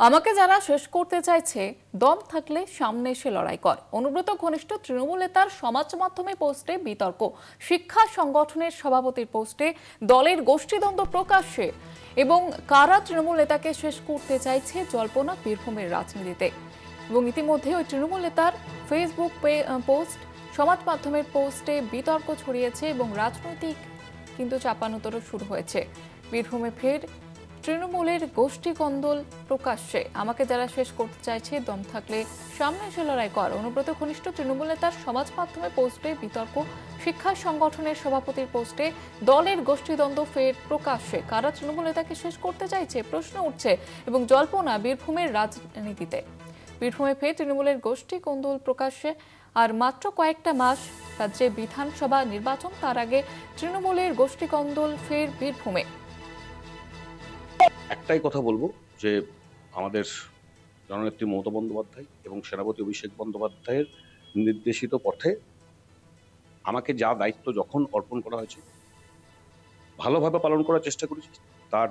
আমাকে যারা শেষ করতে চাইছে দম থাকলে সামনে এসে লড়াই কর। অনুব্রত ঘনিষ্ঠ তৃণমূল নেতার সমাজ মাধ্যমে পোস্টে বিতর্ক। শিক্ষা সংগঠনের সভাপতির পোস্টে দলের গোষ্ঠীদ্বন্দ্ব প্রকাশ্যে এবং কারা তৃণমূল নেতাকে শেষ করতে চাইছে জল্পনা বীরভূমের রাজনীতিতে। এবং ইতিমধ্যে ওই তৃণমূল নেতার ফেসবুক পোস্ট সমাজ মাধ্যমের পোস্টে বিতর্ক ছড়িয়েছে এবং রাজনৈতিক কিন্তু চাপানোতর শুরু হয়েছে। বীরভূমে ফের তৃণমূলের গোষ্ঠী কন্দল প্রকাশ্যে। আমাকে যারা শেষ করতে চাইছে দম থাকলে সামনে এসে লড়াই কর। অনুব্রত ঘনিষ্ঠ তৃণমূল নেতার সমাজ মাধ্যমে পোস্টে বিতর্ক। শিক্ষা সংগঠনের সভাপতির পোস্টে দলের গোষ্ঠীদ্বন্দ্ব ফের প্রকাশ্যে। কারা তৃণমূল নেতাকে শেষ করতে চাইছে প্রশ্ন উঠছে এবং জল্পনা বীরভূমের রাজনীতিতে। বীরভূমে ফের তৃণমূলের গোষ্ঠী কন্দল প্রকাশ্যে। আর মাত্র কয়েকটা মাস রাজ্যে বিধানসভা নির্বাচন, তার আগে তৃণমূলের গোষ্ঠী কন্দল ফের বীরভূমে। একটাই কথা বলবো যে আমাদের জননেত্রী মমতা বন্দ্যোপাধ্যায় এবং সেনাপতি অভিষেক বন্দ্যোপাধ্যায়ের নির্দেশিত পথে আমাকে যা দায়িত্ব যখন অর্পণ করা হয়েছে ভালোভাবে পালন করার চেষ্টা করেছি। তার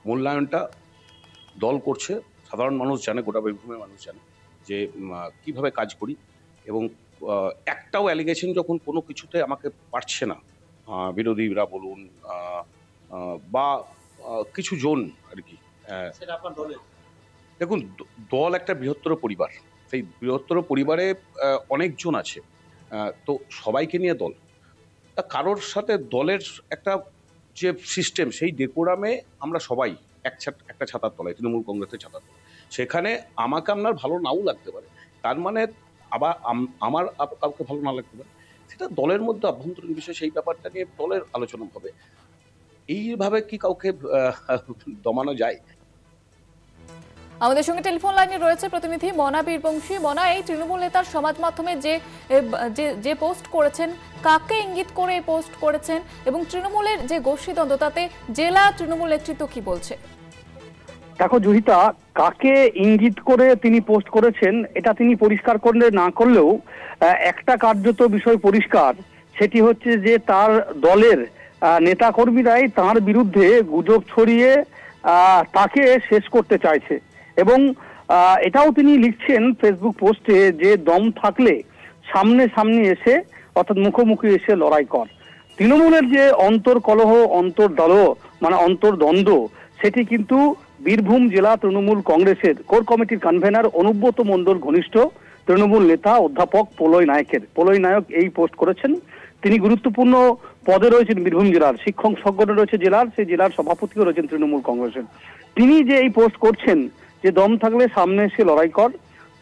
মূল্যায়নটা দল করছে। সাধারণ মানুষ জানে, গোটা বীরভূমের মানুষ জানে যে কিভাবে কাজ করি। এবং একটাও অ্যালিগেশন যখন কোনো কিছুতে আমাকে পারছে না, বিরোধীরা বলুন বা কিছু জোন আর কি, দেখুন দল একটা বৃহত্তর পরিবার। সেই বৃহত্তর পরিবারে অনেকজন আছে, তো সবাইকে নিয়ে দল। তা কারোর সাথে দলের একটা যে সিস্টেম, সেই ডেকোরামে আমরা সবাই একটা ছাতার তলায়, তৃণমূল কংগ্রেসের ছাতার তলায়। সেখানে আমাকে আপনার ভালো নাও লাগতে পারে, তার মানে আবার আমার কাউকে ভালো না লাগতে পারে, সেটা দলের মধ্যে আভ্যন্তরীণ বিষয়। সেই ব্যাপারটা নিয়ে দলের আলোচনা হবে। এইভাবে কি কাউকে দমানো যায়? আমাদের সঙ্গে টেলিফোন লাইনে রয়েছে প্রতিনিধি মনা বীরবংশী। মনা, এই তৃণমূল নেতার সমাজ মাধ্যমে যে পোস্ট করেছেন, কাকে ইঙ্গিত করে পোস্ট করেছেন এবং তৃণমূলের যে গোষ্ঠীদ্বন্দ্ব তাতে জেলা তৃণমূল নেতৃত্ব কি বলছে? দেখো জহিতা, কাকে ইঙ্গিত করে তিনি পোস্ট করেছেন এটা তিনি পরিষ্কার করলে না করলেও একটা কার্যত বিষয় পরিষ্কার, সেটি হচ্ছে যে তার দলের নেতা কর্মীরাই তার বিরুদ্ধে গুজব ছড়িয়ে তাকে শেষ করতে চাইছে। এবং এটাও তিনি লিখছেন ফেসবুক পোস্টে যে দম থাকলে সামনে সামনে এসে, অর্থাৎ মুখোমুখি এসে লড়াই কর। তৃণমূলের যে অন্তর্কলহ, অন্তর্দ্বন্দ্ব, সেটি কিন্তু বীরভূম জেলা তৃণমূল কংগ্রেসের কোর কমিটির কনভেনার অনুব্রত মণ্ডল ঘনিষ্ঠ তৃণমূল নেতা অধ্যাপক প্রলয় নায়ক এই পোস্ট করেছেন। তিনি গুরুত্বপূর্ণ পদে রয়েছেন বীরভূম জেলার, শিক্ষক সংগঠন রয়েছে জেলার, সেই জেলার সভাপতিও রয়েছেন তৃণমূল কংগ্রেসের। তিনি যে এই পোস্ট করছেন যে দম থাকলে সামনে এসে লড়াই কর,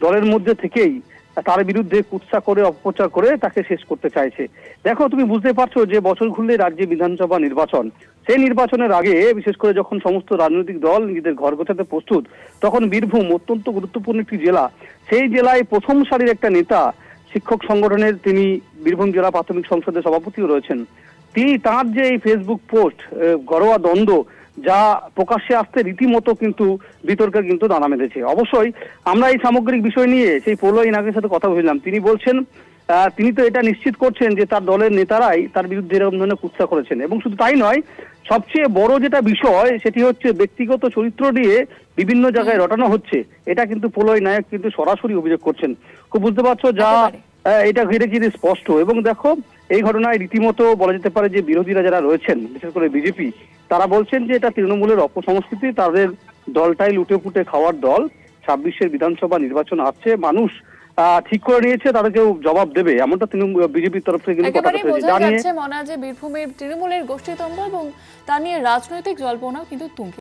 দলের মধ্যে থেকেই তার বিরুদ্ধে কুৎসা করে অপপ্রচার করে তাকে শেষ করতে চাইছে। দেখো, তুমি বুঝতে পারছো যে বছর ঘুরলে রাজ্যে বিধানসভা নির্বাচন, সেই নির্বাচনের আগে বিশেষ করে যখন সমস্ত রাজনৈতিক দল নিজেদের ঘর গোছাতে প্রস্তুত, তখন বীরভূম অত্যন্ত গুরুত্বপূর্ণ একটি জেলা। সেই জেলায় প্রথম সারির একটা নেতা, শিক্ষক সংগঠনের তিনি বীরভূম জেলা প্রাথমিক সংসদের সভাপতিও রয়েছেন। তিনি তার যে এই ফেসবুক পোস্ট, ঘরোয়া দ্বন্দ্ব যা প্রকাশ্যে আসতে রীতিমতো কিন্তু বিতর্কে কিন্তু দানা বেঁধেছে। অবশ্যই আমরা এই সামগ্রিক বিষয় নিয়ে সেই প্রলয় নাগের সাথে কথা বললাম। তিনি বলছেন তিনি তো এটা নিশ্চিত করছেন যে তার দলের নেতারাই তার বিরুদ্ধে এরকম ধরনের কুৎসা করেছেন। এবং শুধু তাই নয়, সবচেয়ে বড় যেটা বিষয় সেটি হচ্ছে ব্যক্তিগত চরিত্র নিয়ে বিভিন্ন জায়গায় রটানো হচ্ছে, এটা কিন্তু প্রলয় নায়ক কিন্তু সরাসরি অভিযোগ করছেন। খুব বুঝতে পারছো যা এটা ঘিরে ঘিরে স্পষ্ট। এবং দেখো, এই ঘটনায় রীতিমতো বলা যেতে পারে যে বিরোধীরা যারা রয়েছেন, বিশেষ করে বিজেপি, তারা বলছেন যে এটা তৃণমূলের অপসংস্কৃতি, তাদের দলটাই লুটে পুটে খাওয়ার দল। 26-এর বিধানসভা নির্বাচন আসছে, মানুষ ঠিক করে নিয়েছে, তাদেরকেও জবাব দেবে, এমনটা বিজেপির তরফ থেকে কিন্তু কথা জানিয়ে মনে হয় যে বীরভূমের তৃণমূলের গোষ্ঠীদ্বন্দ্ব এবং তা নিয়ে রাজনৈতিক জল্পনাও কিন্তু তুঙ্গে।